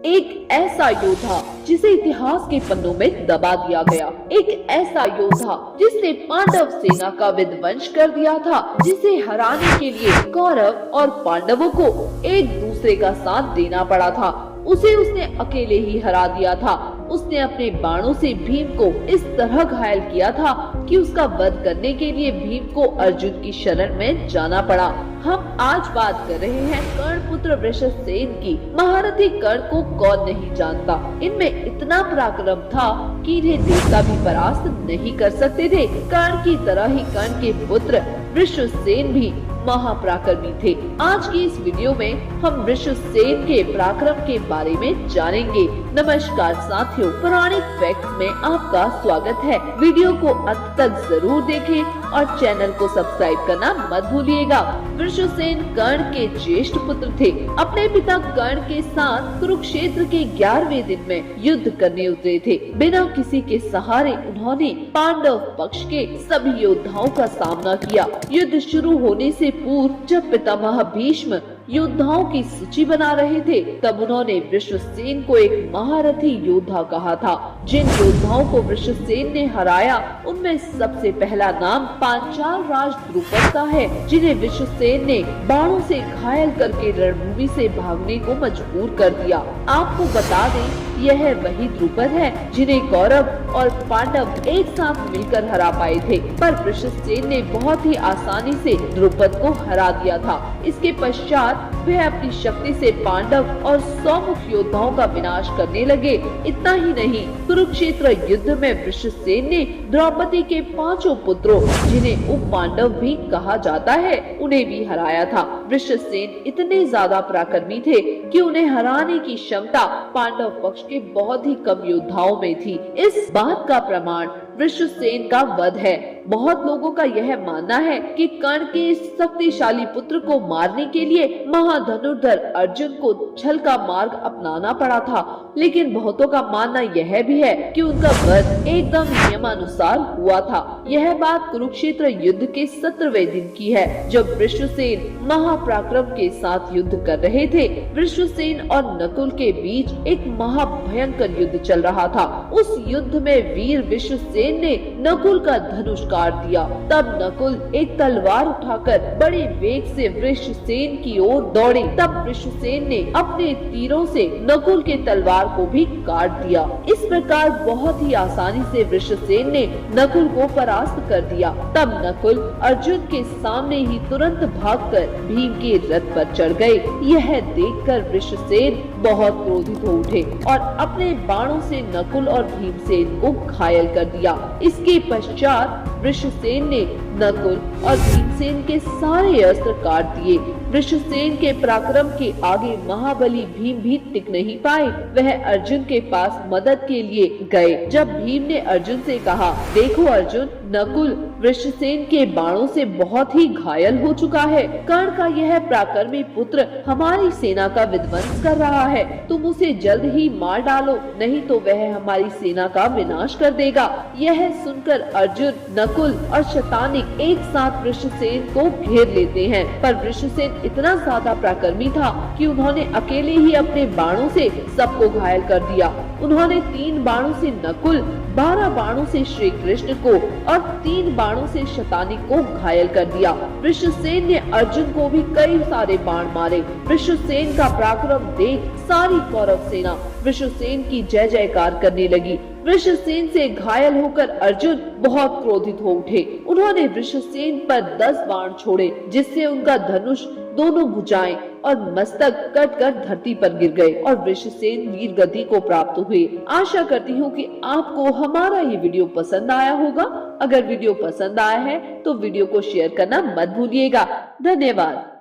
एक ऐसा योद्धा जिसे इतिहास के पन्नों में दबा दिया गया, एक ऐसा योद्धा जिसने पांडव सेना का विध्वंस कर दिया था, जिसे हराने के लिए कौरव और पांडवों को एक दूसरे का साथ देना पड़ा था। उसे उसने अकेले ही हरा दिया था। उसने अपने बाणों से भीम को इस तरह घायल किया था कि उसका वध करने के लिए भीम को अर्जुन की शरण में जाना पड़ा। हम आज बात कर रहे हैं कर्ण पुत्र वृषसेन की। महारथी कर्ण को कौन नहीं जानता। इनमें इतना पराक्रम था कि इन्हें देवता भी परास्त नहीं कर सकते थे। कर्ण की तरह ही कर्ण के पुत्र वृषसेन भी महापराक्रमी थे। आज की इस वीडियो में हम वृषसेन के पराक्रम के बारे में जानेंगे। नमस्कार साथियों, पौराणिक फैक्ट्स में आपका स्वागत है। वीडियो को अंत तक जरूर देखें और चैनल को सब्सक्राइब करना मत भूलिएगा। वृषसेन कर्ण के ज्येष्ठ पुत्र थे। अपने पिता कर्ण के साथ कुरुक्षेत्र के 11वें दिन में युद्ध करने उतरे थे। बिना किसी के सहारे उन्होंने पांडव पक्ष के सभी योद्धाओं का सामना किया। युद्ध शुरू होने से पूर्व जब पितामह भीष्म योद्धाओं की सूची बना रहे थे, तब उन्होंने वृषसेन को एक महारथी योद्धा कहा था। जिन योद्धाओं को वृषसेन ने हराया उनमें सबसे पहला नाम पांचाल राज द्रुपद का है, जिन्हें वृषसेन ने बाणों से घायल करके रणभूमि से भागने को मजबूर कर दिया। आपको बता दें, यह वही द्रुपद है जिन्हें कौरव और पांडव एक साथ मिलकर हरा पाए थे, पर वृषसेन ने बहुत ही आसानी से द्रुपद को हरा दिया था। इसके पश्चात वह अपनी शक्ति से पांडव और 100 मुख योद्धाओं का विनाश करने लगे। इतना ही नहीं, कुरुक्षेत्र युद्ध में वृषसेन ने द्रौपदी के 5 पुत्रों, जिन्हें उप पांडव भी कहा जाता है, उन्हें भी हराया था। वृषसेन इतने ज्यादा पराक्रमी थे कि उन्हें हराने की क्षमता पांडव पक्ष के बहुत ही कम योद्धाओं में थी। इस बात का प्रमाण वृषसेन का वध है। बहुत लोगों का यह मानना है कि कर्ण के इस शक्तिशाली पुत्र को मारने के लिए महाधनुर्धर अर्जुन को छल का मार्ग अपनाना पड़ा था, लेकिन बहुतों का मानना यह भी है कि उनका वध एकदम नियमानुसार हुआ था। यह बात कुरुक्षेत्र युद्ध के 17वें दिन की है, जब वृषसेन महापराक्रम के साथ युद्ध कर रहे थे। वृषसेन और नकुल के बीच एक महाभयंकर युद्ध चल रहा था। उस युद्ध में वीर वृषसेन ने नकुल का धनुष काट दिया। तब नकुल एक तलवार उठाकर बड़े वेग से वृषसेन की ओर दौड़े। तब वृषसेन ने अपने तीरों से नकुल के तलवार को भी काट दिया। इस प्रकार बहुत ही आसानी से वृषसेन ने नकुल को परास्त कर दिया। तब नकुल अर्जुन के सामने ही तुरंत भागकर भीम के रथ पर चढ़ गए। यह देखकर वृषसेन बहुत क्रोधित हो उठे और अपने बाणों से नकुल और भीमसेन को घायल कर दिया। इसके पश्चात वृषसेन ने नकुल और भीमसेन के सारे अस्त्र काट दिए। वृषसेन के पराक्रम के आगे महाबली भीम भी टिक नहीं पाए। वह अर्जुन के पास मदद के लिए गए। जब भीम ने अर्जुन से कहा, देखो अर्जुन, नकुल वृषसेन के बाणों से बहुत ही घायल हो चुका है। कर्ण का यह पराक्रमी पुत्र हमारी सेना का विध्वंस कर रहा है। तुम उसे जल्द ही मार डालो, नहीं तो वह हमारी सेना का विनाश कर देगा। यह सुनकर अर्जुन, नकुल और शतानिक एक साथ वृषसेन को घेर लेते हैं, पर वृषसेन इतना ज्यादा पराक्रमी था कि उन्होंने अकेले ही अपने बाणों से सबको घायल कर दिया। उन्होंने 3 बाणों से नकुल, 12 बाणों से श्री कृष्ण को और 3 बाणों से शतानिक को घायल कर दिया। वृषसेन ने अर्जुन को भी कई सारे बाण मारे। वृषसेन का पराक्रम देख सारी कौरव सेना वृषसेन की जय जयकार करने लगी। वृषसेन से घायल होकर अर्जुन बहुत क्रोधित हो उठे। उन्होंने वृषसेन पर 10 बाण छोड़े, जिससे उनका धनुष, दोनों भुजाएं और मस्तक कटकर धरती पर गिर गए और वृषसेन वीर गति को प्राप्त हुए। आशा करती हूँ कि आपको हमारा ये वीडियो पसंद आया होगा। अगर वीडियो पसंद आया है तो वीडियो को शेयर करना मत भूलिएगा। धन्यवाद।